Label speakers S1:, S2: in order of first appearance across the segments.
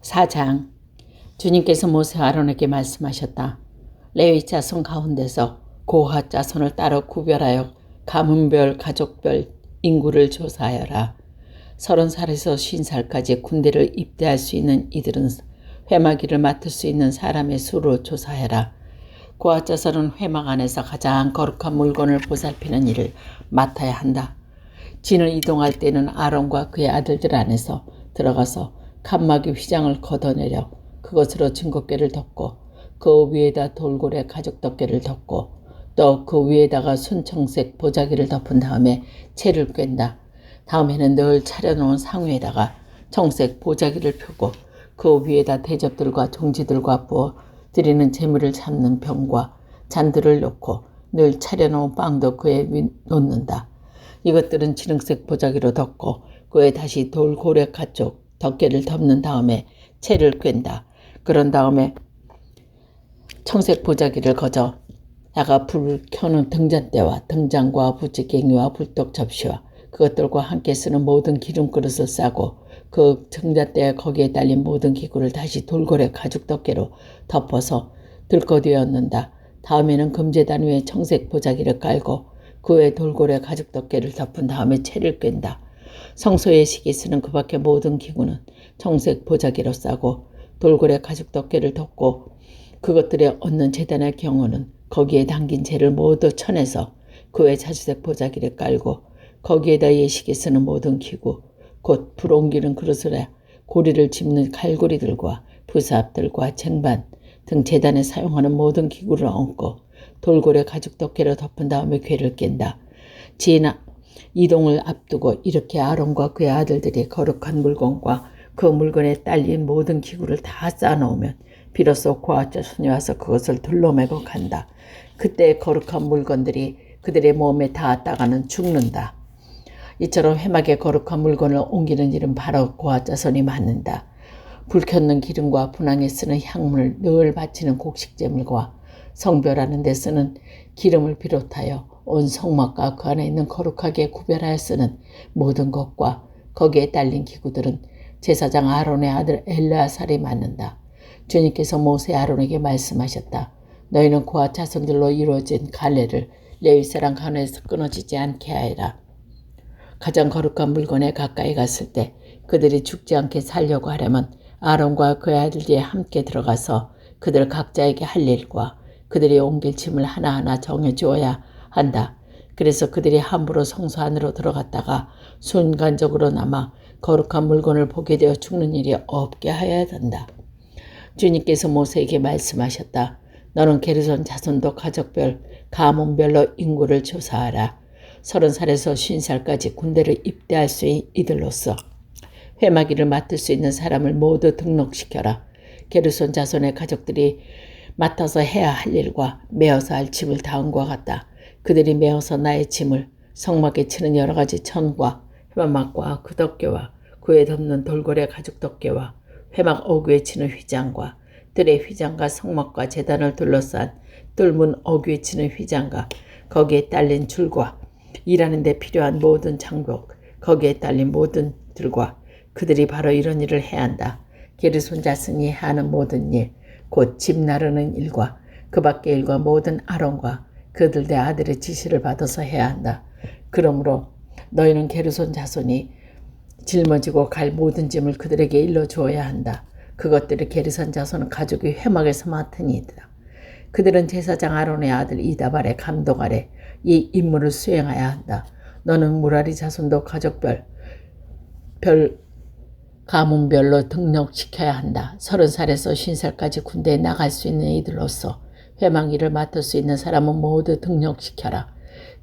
S1: 4장. 주님께서 모세 아론에게 말씀하셨다. 레위 자손 가운데서 고핫 자손을 따로 구별하여 가문별 가족별 인구를 조사하여라. 30살에서 50살까지 군대를 입대할 수 있는 이들은 회막일을 맡을 수 있는 사람의 수로 조사해라. 고핫 자손은 회막 안에서 가장 거룩한 물건을 보살피는 일을 맡아야 한다. 진을 이동할 때는 아론과 그의 아들들 안에서 들어가서 칸막이 휘장을 걷어내려 그것으로 증거궤를 덮고 그 위에다 돌고래 가죽 덮개를 덮고 또 그 위에다가 순청색 보자기를 덮은 다음에 채를 꿰다. 다음에는 늘 차려놓은 상위에다가 청색 보자기를 펴고 그 위에다 대접들과 종지들과 부어 드리는 제물을 잡는 병과 잔들을 놓고 늘 차려놓은 빵도 그에 놓는다. 이것들은 진흙색 보자기로 덮고 그에 다시 돌고래 가죽 덮개를 덮는 다음에 채를 꿰다. 그런 다음에 청색 보자기를 거저 다가 불 켜는 등잔대와 등잔과 부찌개기와 불떡 접시와 그것들과 함께 쓰는 모든 기름 그릇을 싸고 그 등잔대에 거기에 달린 모든 기구를 다시 돌고래 가죽 덮개로 덮어서 들거뒤에 얹는다. 다음에는 금제단 위에 청색 보자기를 깔고 그 외에 돌고래 가죽 덮개를 덮은 다음에 채를 꿰다. 성소의 예식에 쓰는 그 밖의 모든 기구는 청색 보자기로 싸고 돌고래 가죽 덮개를 덮고 그것들에 얹는 제단의 경우는 거기에 담긴 재를 모두 쳐내서 그 외 자주색 보자기를 깔고 거기에다 예식에 쓰는 모든 기구 곧 불 옮기는 그릇을 고리를 짚는 칼고리들과 부삽들과 쟁반 등 제단에 사용하는 모든 기구를 얹고 돌고래 가죽 덮개로 덮은 다음에 궤를 깬다. 진 이동을 앞두고 이렇게 아론과 그의 아들들이 거룩한 물건과 그 물건에 딸린 모든 기구를 다 쌓아놓으면 비로소 고핫 자손이 와서 그것을 둘러매고 간다. 그때 거룩한 물건들이 그들의 몸에 닿았다가는 죽는다. 이처럼 회막에 거룩한 물건을 옮기는 일은 바로 고핫 자손이 맡는다. 불 켜는 기름과 분향에 쓰는 향물을 늘 바치는 곡식제물과 성별하는 데 쓰는 기름을 비롯하여 온 성막과 그 안에 있는 거룩하게 구별하여 쓰는 모든 것과 거기에 딸린 기구들은 제사장 아론의 아들 엘르아살이 맡는다. 주님께서 모세 아론에게 말씀하셨다. 너희는 고핫 자손들로 이루어진 갈례를 레위 사람 가운데서 끊어지지 않게 하여라. 가장 거룩한 물건에 가까이 갔을 때 그들이 죽지 않게 살려고 하려면 아론과 그의 아들들이 함께 들어가서 그들 각자에게 할 일과 그들이 옮길 짐을 하나하나 정해주어야 한다. 그래서 그들이 함부로 성소 안으로 들어갔다가 순간적으로나마 거룩한 물건을 보게 되어 죽는 일이 없게 하여야 한다. 주님께서 모세에게 말씀하셨다. 너는 게르손 자손도 가족별, 가문별로 인구를 조사하라. 30살에서 50살까지 군대를 입대할 수 있는 이들로서 회막일을 맡을 수 있는 사람을 모두 등록시켜라. 게르손 자손의 가족들이 맡아서 해야 할 일과 메어서 할 짐을 다음과 같다. 그들이 메어서 나의 짐을 성막에 치는 여러 가지 천과 회막과 그 덮개와 그에 덮는 돌고래 가죽 덮개와 회막 어귀에 치는 휘장과 뜰의 휘장과 성막과 제단을 둘러싼 뜰문 어귀에 치는 휘장과 거기에 딸린 줄과 일하는 데 필요한 모든 장복 거기에 딸린 모든 들과 그들이 바로 이런 일을 해야 한다. 게르손 자손이 하는 모든 일 곧 집 나르는 일과 그 밖의 일과 모든 아론과 그들의 아들의 지시를 받아서 해야 한다. 그러므로 너희는 게르손 자손이 짊어지고 갈 모든 짐을 그들에게 일러주어야 한다. 그것들을 게르손 자손은 가족이 회막에서 맡으니이다. 그들은 제사장 아론의 아들 이다발의 감독 아래 이 임무를 수행해야 한다. 너는 무라리 자손도 가족별 가문별로 등록시켜야 한다. 30살에서 50살까지 군대에 나갈 수 있는 이들로서 회막 일을 맡을 수 있는 사람은 모두 등록시켜라.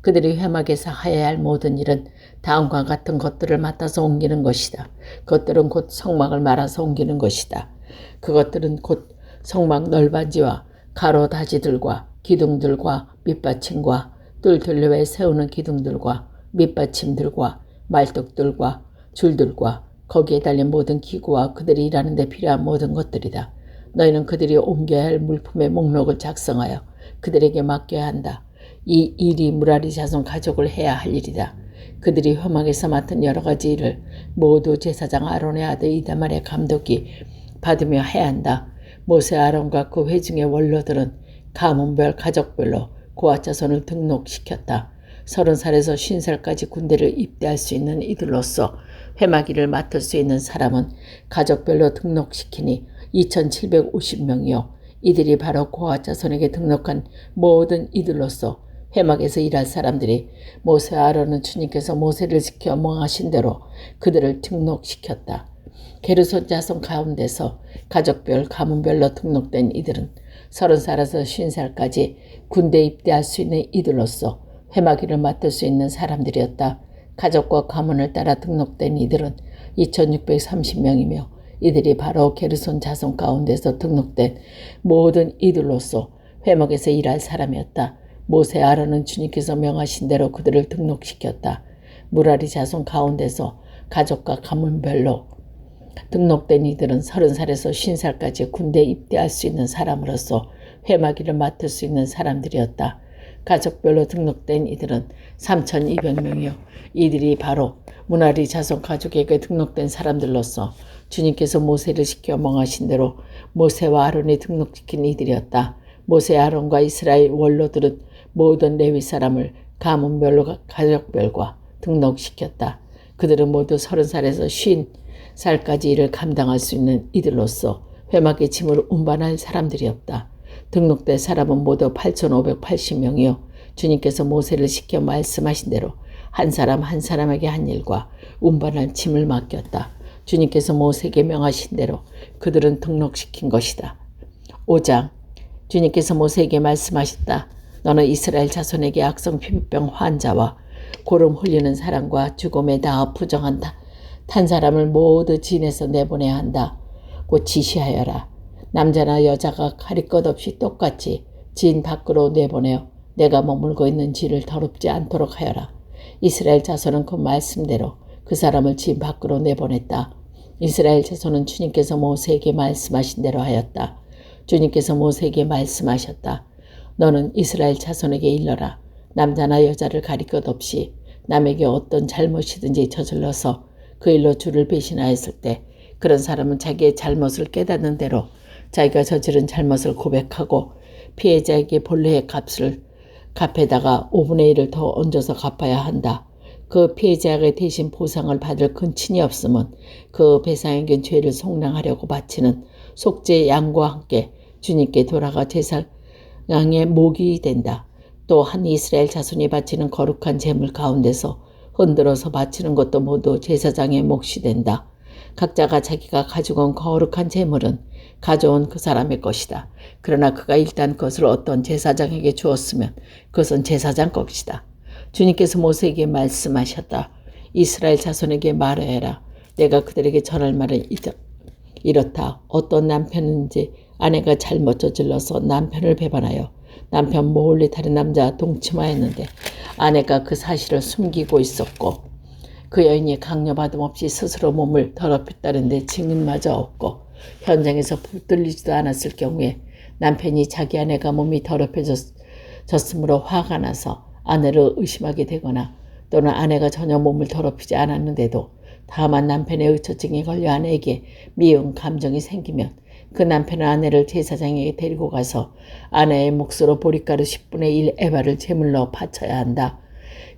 S1: 그들이 회막에서 하여야 할 모든 일은 다음과 같은 것들을 맡아서 옮기는 것이다. 그것들은 곧 성막을 말아서 옮기는 것이다. 그것들은 곧 성막 널빤지와 가로 다지들과 기둥들과 밑받침과 뜰 둘레에 세우는 기둥들과 밑받침들과 말뚝들과 줄들과 거기에 달린 모든 기구와 그들이 일하는 데 필요한 모든 것들이다. 너희는 그들이 옮겨야 할 물품의 목록을 작성하여 그들에게 맡겨야 한다. 이 일이 무라리 자손 가족을 해야 할 일이다. 그들이 회막에서 맡은 여러 가지 일을 모두 제사장 아론의 아들 이다말의 감독이 받으며 해야 한다. 모세 아론과 그 회중의 원로들은 가문별 가족별로 고아 자손을 등록시켰다. 30살에서 50살까지 군대를 입대할 수 있는 이들로서 회마기를 맡을 수 있는 사람은 가족별로 등록시키니 2750명이요. 이들이 바로 고아 자손에게 등록한 모든 이들로서 회막에서 일할 사람들이 모세 아론은 주님께서 모세를 지켜 명하신 대로 그들을 등록시켰다. 게르손 자손 가운데서 가족별 가문별로 등록된 이들은 30살에서 50살까지 군대 입대할 수 있는 이들로서 회마기를 맡을 수 있는 사람들이었다. 가족과 가문을 따라 등록된 이들은 2630명이며 이들이 바로 게르손 자손 가운데서 등록된 모든 이들로서 회막에서 일할 사람이었다. 모세 아론은 주님께서 명하신 대로 그들을 등록시켰다. 무라리 자손 가운데서 가족과 가문별로 등록된 이들은 30살에서 50살까지 군대에 입대할 수 있는 사람으로서 회마기를 맡을 수 있는 사람들이었다. 가족별로 등록된 이들은 3200명이요. 이들이 바로 무라리 자손 가족에게 등록된 사람들로서 주님께서 모세를 시켜 명하신 대로 모세와 아론이 등록시킨 이들이었다. 모세 아론과 이스라엘 원로들은 모든 레위 사람을 가문별로 가족별과 등록시켰다. 그들은 모두 30살에서 50살까지 일을 감당할 수 있는 이들로서 회막의 짐을 운반할 사람들이었다. 등록된 사람은 모두 8580명이요. 주님께서 모세를 시켜 말씀하신 대로 한 사람 한 사람에게 한 일과 운반할 짐을 맡겼다. 주님께서 모세에게 명하신 대로 그들은 등록시킨 것이다. 5장 주님께서 모세에게 말씀하셨다. 너는 이스라엘 자손에게 악성 피부병 환자와 고름 흘리는 사람과 죽음에 닿아 부정한 탄 사람을 모두 진에서 내보내야 한다. 곧 지시하여라. 남자나 여자가 가릴 것 없이 똑같이 진 밖으로 내보내어 내가 머물고 있는 진을 더럽지 않도록 하여라. 이스라엘 자손은 그 말씀대로 그 사람을 진 밖으로 내보냈다. 이스라엘 자손은 주님께서 모세에게 말씀하신 대로 하였다. 주님께서 모세에게 말씀하셨다. 너는 이스라엘 자손에게 일러라. 남자나 여자를 가릴 것 없이 남에게 어떤 잘못이든지 저질러서 그 일로 주를 배신하였을 때 그런 사람은 자기의 잘못을 깨닫는 대로 자기가 저지른 잘못을 고백하고 피해자에게 본래의 값을 갚에다가 5분의 1을 더 얹어서 갚아야 한다. 그 피해자에게 대신 보상을 받을 근친이 없으면 그 배상에겐 죄를 속량하려고 바치는 속죄 양과 함께 주님께 돌아가 제사장의 목이 된다. 또 한 이스라엘 자손이 바치는 거룩한 제물 가운데서 흔들어서 바치는 것도 모두 제사장의 몫이 된다. 각자가 자기가 가지고 온 거룩한 제물은 가져온 그 사람의 것이다. 그러나 그가 일단 그것을 어떤 제사장에게 주었으면 그것은 제사장 것이다. 주님께서 모세에게 말씀하셨다. 이스라엘 자손에게 말하여라. 내가 그들에게 전할 말은 이렇다. 어떤 남편인지 아내가 잘못 저질러서 남편을 배반하여 남편 몰래 다른 남자와 동침하였는데 아내가 그 사실을 숨기고 있었고 그 여인이 강요받음 없이 스스로 몸을 더럽혔다는데 증인마저 없고 현장에서 붙들리지도 않았을 경우에 남편이 자기 아내가 몸이 더럽혀졌으므로 화가 나서 아내를 의심하게 되거나 또는 아내가 전혀 몸을 더럽히지 않았는데도 다만 남편의 의처증에 걸려 아내에게 미운 감정이 생기면 그 남편은 아내를 제사장에게 데리고 가서 아내의 몫으로 보리가루 10분의 1 에바를 제물로 바쳐야 한다.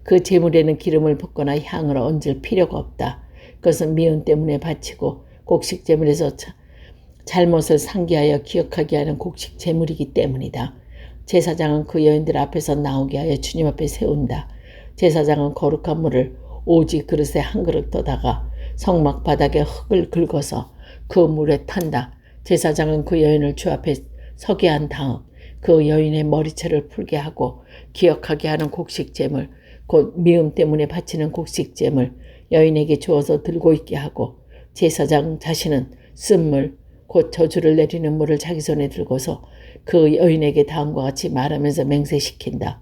S1: 그 제물에는 기름을 붓거나 향을 얹을 필요가 없다. 그것은 미움 때문에 바치고 곡식 제물에서 잘못을 상기하여 기억하게 하는 곡식 제물이기 때문이다. 제사장은 그 여인들 앞에서 나오게 하여 주님 앞에 세운다. 제사장은 거룩한 물을 오지 그릇에 한 그릇 떠다가 성막 바닥에 흙을 긁어서 그 물에 탄다. 제사장은 그 여인을 주 앞에 서게 한 다음 그 여인의 머리채를 풀게 하고 기억하게 하는 곡식 제물, 곧 미움 때문에 바치는 곡식 제물 여인에게 주어서 들고 있게 하고 제사장 자신은 쓴 물, 곧 저주를 내리는 물을 자기 손에 들고서 그 여인에게 다음과 같이 말하면서 맹세시킨다.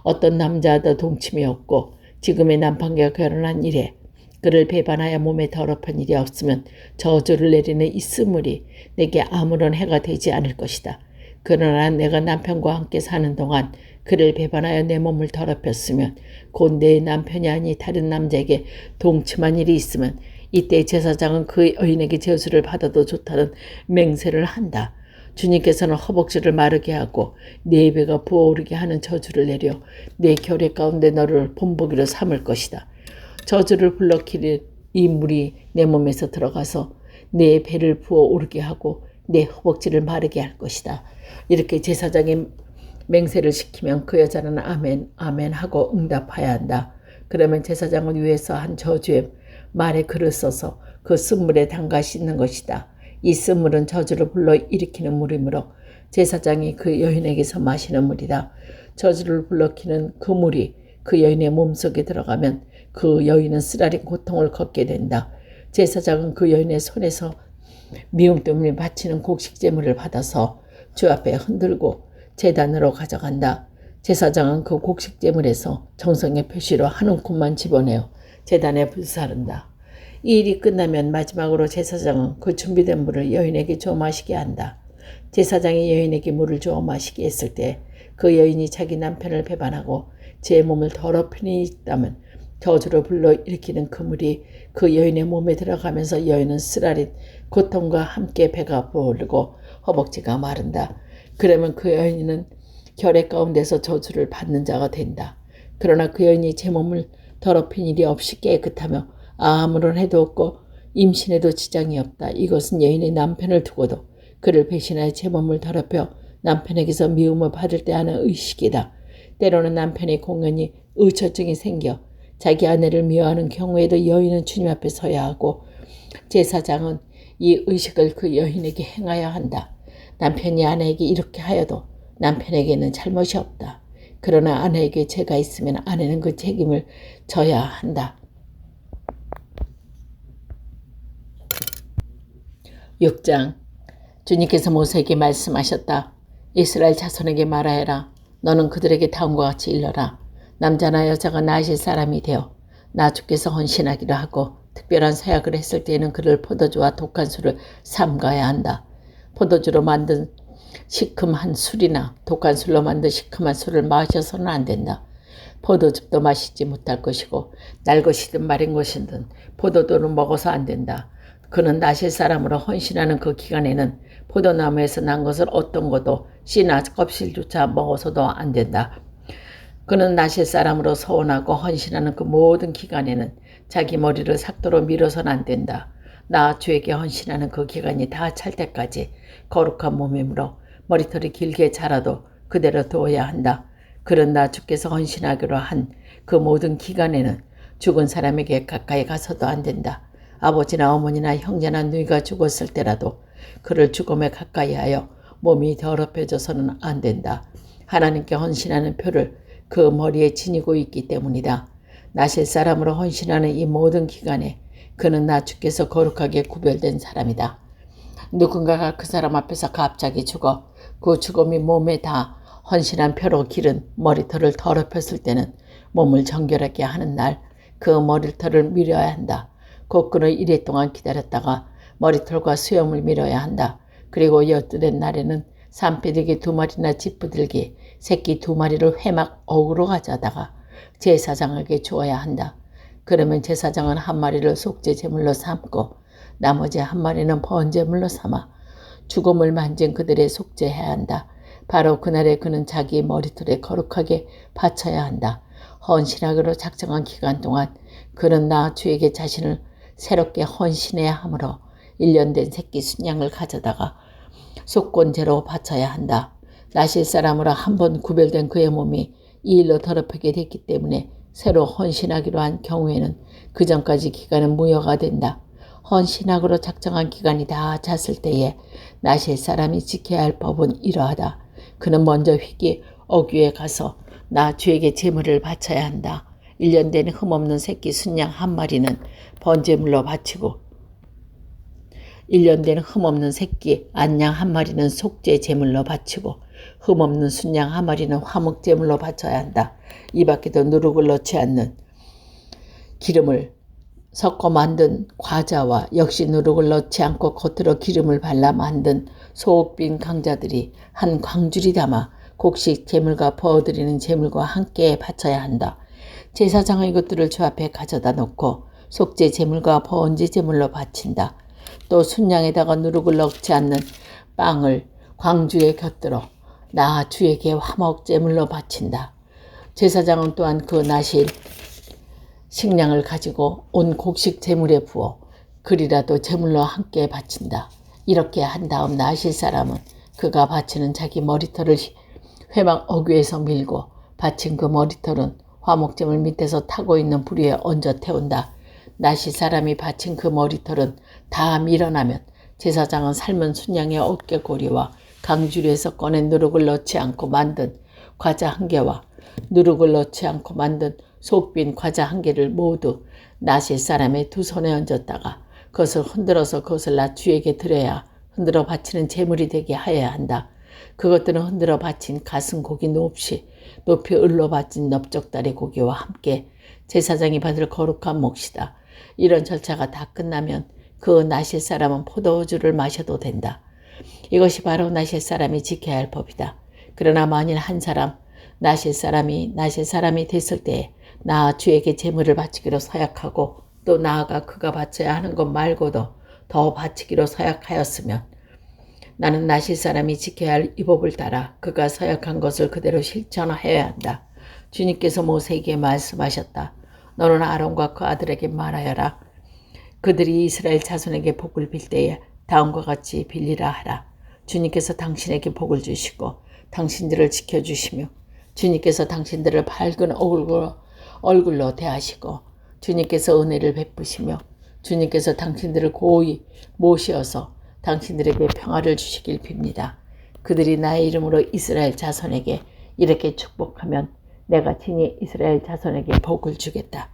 S1: 어떤 남자도 동침이 없고 지금의 남편과 결혼한 이래 그를 배반하여 몸에 더럽힌 일이 없으면 저주를 내리는 이 쓴물이 내게 아무런 해가 되지 않을 것이다. 그러나 내가 남편과 함께 사는 동안 그를 배반하여 내 몸을 더럽혔으면 곧 내 남편이 아니 다른 남자에게 동침한 일이 있으면 이때 제사장은 그 여인에게 제수를 받아도 좋다는 맹세를 한다. 주님께서는 허벅지를 마르게 하고 네 배가 부어오르게 하는 저주를 내려 내 결의 가운데 너를 본보기로 삼을 것이다. 저주를 불러키는 이 물이 내 몸에서 들어가서 내 배를 부어오르게 하고 내 허벅지를 마르게 할 것이다. 이렇게 제사장이 맹세를 시키면 그 여자는 아멘 아멘 하고 응답해야 한다. 그러면 제사장은 위에서 한 저주의 말에 글을 써서 그 쓴물에 담가 씻는 것이다. 이 쓴물은 저주를 불러 일으키는 물이므로 제사장이 그 여인에게서 마시는 물이다. 저주를 불러키는 그 물이 그 여인의 몸속에 들어가면 그 여인은 쓰라린 고통을 겪게 된다. 제사장은 그 여인의 손에서 미움 때문에 바치는 곡식제물을 받아서 주 앞에 흔들고 제단으로 가져간다. 제사장은 그 곡식제물에서 정성의 표시로 한 움큼만 집어내어 제단에 불사른다. 이 일이 끝나면 마지막으로 제사장은 그 준비된 물을 여인에게 줘 마시게 한다. 제사장이 여인에게 물을 줘 마시게 했을 때 그 여인이 자기 남편을 배반하고 제 몸을 더럽히니 있다면 저주를 불러 일으키는 그 물이 그 여인의 몸에 들어가면서 여인은 쓰라린 고통과 함께 배가 부어오르고 허벅지가 마른다. 그러면 그 여인은 결의 가운데서 저주를 받는 자가 된다. 그러나 그 여인이 제 몸을 더럽힌 일이 없이 깨끗하며 아무런 해도 없고 임신에도 지장이 없다. 이것은 여인의 남편을 두고도 그를 배신하여 제 몸을 더럽혀 남편에게서 미움을 받을 때 하는 의식이다. 때로는 남편의 공연히 의처증이 생겨 자기 아내를 미워하는 경우에도 여인은 주님 앞에 서야 하고 제사장은 이 의식을 그 여인에게 행하여 한다. 남편이 아내에게 이렇게 하여도 남편에게는 잘못이 없다. 그러나 아내에게 죄가 있으면 아내는 그 책임을 져야 한다. 6장. 주님께서 모세에게 말씀하셨다. 이스라엘 자손에게 말하여라. 너는 그들에게 다음과 같이 일러라. 남자나 여자가 나으실 사람이 되어 나 주께서 헌신하기로 하고 특별한 사약을 했을 때에는 그를 포도주와 독한 술을 삼가야 한다. 포도주로 만든 시큼한 술이나 독한 술로 만든 시큼한 술을 마셔서는 안 된다. 포도즙도 마시지 못할 것이고 날 것이든 마른 것이든 포도주는 먹어서 안 된다. 그는 나실 사람으로 헌신하는 그 기간에는 포도나무에서 난 것을 어떤 것도 씨나 껍질조차 먹어서도 안 된다. 그는 나실 사람으로 서원하고 헌신하는 그 모든 기간에는 자기 머리를 삭도로 밀어서는 안 된다. 나 주에게 헌신하는 그 기간이 다 찰 때까지 거룩한 몸이므로 머리털이 길게 자라도 그대로 두어야 한다. 그런 나 주께서 헌신하기로 한 그 모든 기간에는 죽은 사람에게 가까이 가서도 안 된다. 아버지나 어머니나 형제나 누이가 죽었을 때라도 그를 죽음에 가까이 하여 몸이 더럽혀져서는 안 된다. 하나님께 헌신하는 표를 그 머리에 지니고 있기 때문이다. 나실 사람으로 헌신하는 이 모든 기간에 그는 나 주께서 거룩하게 구별된 사람이다. 누군가가 그 사람 앞에서 갑자기 죽어 그 죽음이 몸에 다 헌신한 표로 기른 머리털을 더럽혔을 때는 몸을 정결하게 하는 날 그 머리털을 밀어야 한다. 곧 그는 이래 동안 기다렸다가 머리털과 수염을 밀어야 한다. 그리고 여뜰의 날에는 산패대기 2마리나 짚부들기 새끼 2마리를 회막 어우로 가져다가 제사장에게 주어야 한다. 그러면 제사장은 1마리를 속죄 제물로 삼고 나머지 1마리는 번제물로 삼아 죽음을 만진 그들의 속죄해야 한다. 바로 그날에 그는 자기 머리털에 거룩하게 바쳐야 한다. 헌신하기로 작정한 기간 동안 그는 나 주에게 자신을 새롭게 헌신해야 하므로 1년 된 새끼 순양을 가져다가 속건제로 바쳐야 한다. 나실 사람으로 한 번 구별된 그의 몸이 이 일로 더럽히게 됐기 때문에 새로 헌신하기로 한 경우에는 그 전까지 기간은 무효가 된다. 헌신하기로 작정한 기간이 다 찼을 때에 나실 사람이 지켜야 할 법은 이러하다. 그는 먼저 희귀 어귀에 가서 나 주에게 제물을 바쳐야 한다. 1년 된 흠없는 새끼 순양 1마리는 번제물로 바치고 1년 된 흠없는 새끼 안양 1마리는 속죄 제물로 바치고 흠없는 순양 1마리는 화목 제물로 바쳐야 한다. 이 밖에도 누룩을 넣지 않는 기름을 섞어 만든 과자와 역시 누룩을 넣지 않고 겉으로 기름을 발라 만든 소옥빈 강자들이 한 광줄이 담아 곡식 제물과 부어드리는 제물과 함께 바쳐야 한다. 제사장은 이것들을 주 앞에 가져다 놓고 속죄 제물과 번제 제물로 바친다. 또 순양에다가 누룩을 넣지 않는 빵을 광주에 곁들여 나 주에게 화목 제물로 바친다. 제사장은 또한 그 나실 식량을 가지고 온 곡식 제물에 부어 그리라도 제물로 함께 바친다. 이렇게 한 다음 나실 사람은 그가 바치는 자기 머리털을 회막 어귀에서 밀고 바친 그 머리털은 화목제물 밑에서 타고 있는 불 위에 얹어 태운다. 나실 사람이 바친 그 머리털은 다 밀어나면 제사장은 삶은 순양의 어깨고리와 강주리에서 꺼낸 누룩을 넣지 않고 만든 과자 1개와 누룩을 넣지 않고 만든 속빈 과자 1개를 모두 나실 사람의 두 손에 얹었다가 그것을 흔들어서 그것을 나 주에게 드려야 흔들어 바치는 제물이 되게 하여야 한다. 그것들은 흔들어 바친 가슴 고기 높이 을로 바친 넓적다리 고기와 함께 제사장이 받을 거룩한 몫이다. 이런 절차가 다 끝나면 그 나실 사람은 포도주를 마셔도 된다. 이것이 바로 나실 사람이 지켜야 할 법이다. 그러나 만일 한 사람 나실 사람이 됐을 때에 나 주에게 제물을 바치기로 서약하고 또 나아가 그가 바쳐야 하는 것 말고도 더 바치기로 서약하였으면 나는 나실 사람이 지켜야 할 이 법을 따라 그가 서약한 것을 그대로 실천해야 한다. 주님께서 모세에게 말씀하셨다. 너는 아론과 그 아들에게 말하여라. 그들이 이스라엘 자손에게 복을 빌 때에 다음과 같이 빌리라 하라. 주님께서 당신에게 복을 주시고 당신들을 지켜주시며 주님께서 당신들을 밝은 얼굴로 대하시고 주님께서 은혜를 베푸시며 주님께서 당신들을 고이 모시어서 당신들에게 평화를 주시길 빕니다. 그들이 나의 이름으로 이스라엘 자손에게 이렇게 축복하면 내가 친히 이스라엘 자손에게 복을 주겠다.